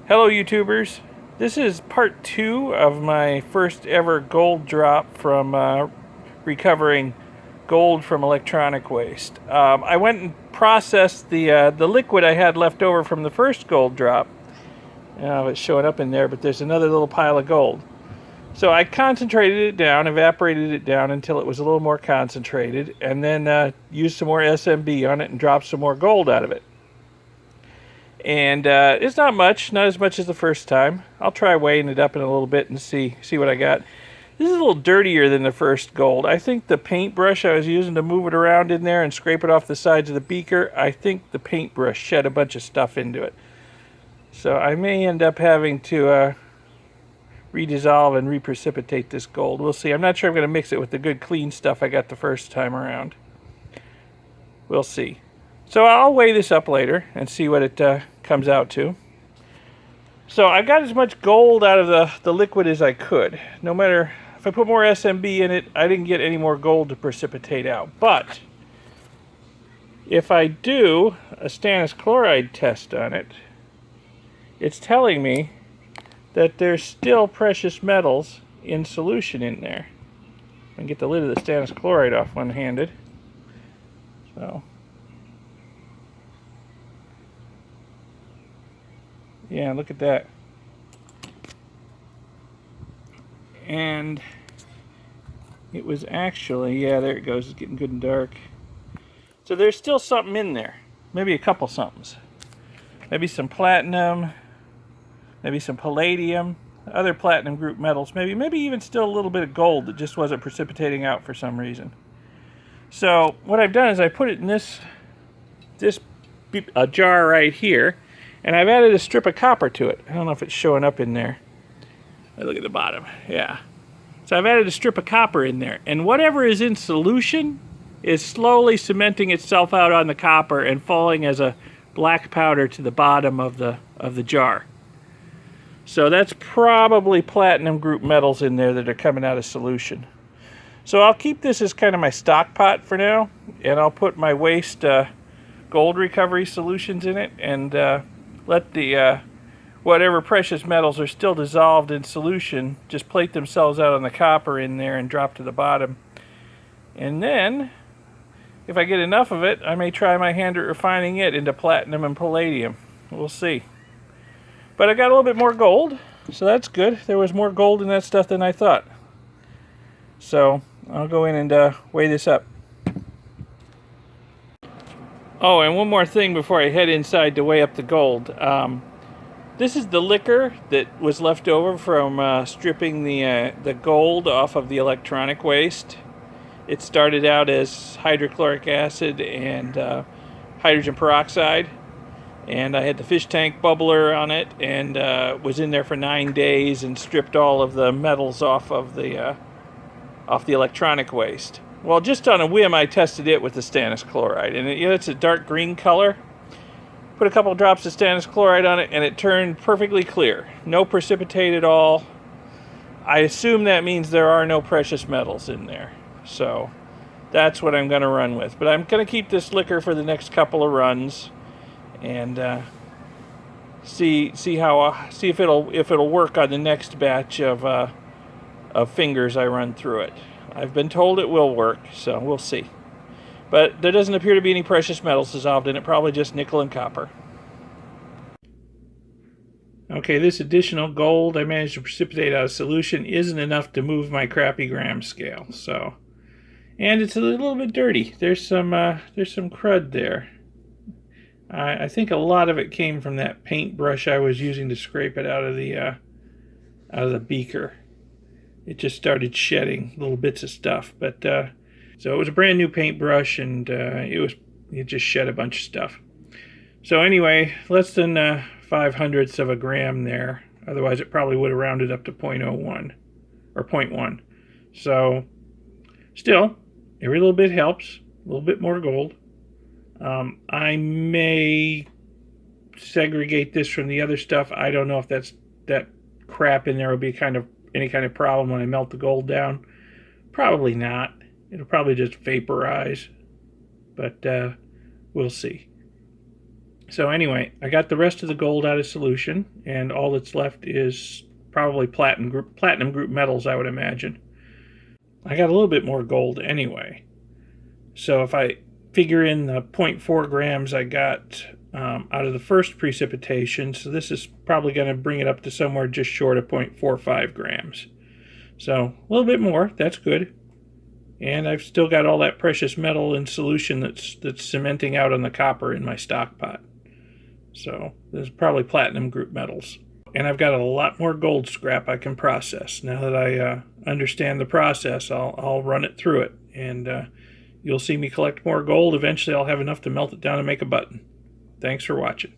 Hello YouTubers, this is part 2 of my first ever gold drop from recovering gold from electronic waste. I went and processed the liquid I had left over from the first gold drop. It's showing up in there, but there's another little pile of gold. So I concentrated it down, evaporated it down until it was a little more concentrated, and then used some more SMB on it and dropped some more gold out of it. And it's not much, not as much as the first time. I'll try weighing it up in a little bit and see what I got. This is a little dirtier than the first gold. I think the paintbrush I was using to move it around in there and scrape it off the sides of the beaker, I think the paintbrush shed a bunch of stuff into it. So I may end up having to redissolve and reprecipitate this gold. We'll see. I'm not sure I'm going to mix it with the good clean stuff I got the first time around. We'll see. So I'll weigh this up later and see what it comes out to. So I got as much gold out of the liquid as I could. No matter if I put more SMB in it, I didn't get any more gold to precipitate out. But if I do a stannous chloride test on it, it's telling me that there's still precious metals in solution in there. I can get the lid of the stannous chloride off one-handed. So yeah, look at that. And it was actually, yeah, there it goes. It's getting good and dark. So there's still something in there. Maybe a couple somethings. Maybe some platinum, maybe some palladium, other platinum group metals, maybe even still a little bit of gold that just wasn't precipitating out for some reason. So what I've done is I put it in this jar right here. And I've added a strip of copper to it. I don't know if it's showing up in there. Look at the bottom. Yeah. So I've added a strip of copper in there. And whatever is in solution is slowly cementing itself out on the copper and falling as a black powder to the bottom of the jar. So that's probably platinum group metals in there that are coming out of solution. So I'll keep this as kind of my stock pot for now. And I'll put my waste gold recovery solutions in it and let the whatever precious metals are still dissolved in solution just plate themselves out on the copper in there and drop to the bottom. And then, if I get enough of it, I may try my hand at refining it into platinum and palladium. We'll see. But I got a little bit more gold, so that's good. There was more gold in that stuff than I thought. So I'll go in and weigh this up. Oh, and one more thing before I head inside to weigh up the gold. This is the liquor that was left over from stripping the gold off of the electronic waste. It started out as hydrochloric acid and hydrogen peroxide. And I had the fish tank bubbler on it and was in there for 9 days and stripped all of the metals off the electronic waste. Well, just on a whim, I tested it with the stannous chloride, and it's a dark green color. Put a couple drops of stannous chloride on it, and it turned perfectly clear. No precipitate at all. I assume that means there are no precious metals in there. So that's what I'm going to run with. But I'm going to keep this liquor for the next couple of runs, and see if it'll work on the next batch of fingers I run through it. I've been told it will work, so we'll see. But there doesn't appear to be any precious metals dissolved in it, probably just nickel and copper. Okay, this additional gold I managed to precipitate out of solution isn't enough to move my crappy gram scale, so. And it's a little bit dirty. There's some crud there. I think a lot of it came from that paintbrush I was using to scrape it out of the beaker. It just started shedding little bits of stuff, but so it was a brand new paintbrush, and it just shed a bunch of stuff. So anyway, less than 0.05 of a gram there. Otherwise, it probably would have rounded up to 0.01 or 0.1. So still, every little bit helps. A little bit more gold. I may segregate this from the other stuff. I don't know if that crap in there will be any kind of problem when I melt the gold down. Probably not. It'll probably just vaporize, but we'll see. So anyway, I got the rest of the gold out of solution, and all that's left is probably platinum group metals, I would imagine. I got a little bit more gold anyway. So if I figure in the 0.4 grams I got out of the first precipitation, so this is probably going to bring it up to somewhere just short of 0.45 grams. So a little bit more, that's good. And I've still got all that precious metal in solution that's cementing out on the copper in my stock pot. So this is probably platinum group metals. And I've got a lot more gold scrap I can process. Now that I understand the process, I'll run it through it. And you'll see me collect more gold. Eventually I'll have enough to melt it down and make a button. Thanks for watching.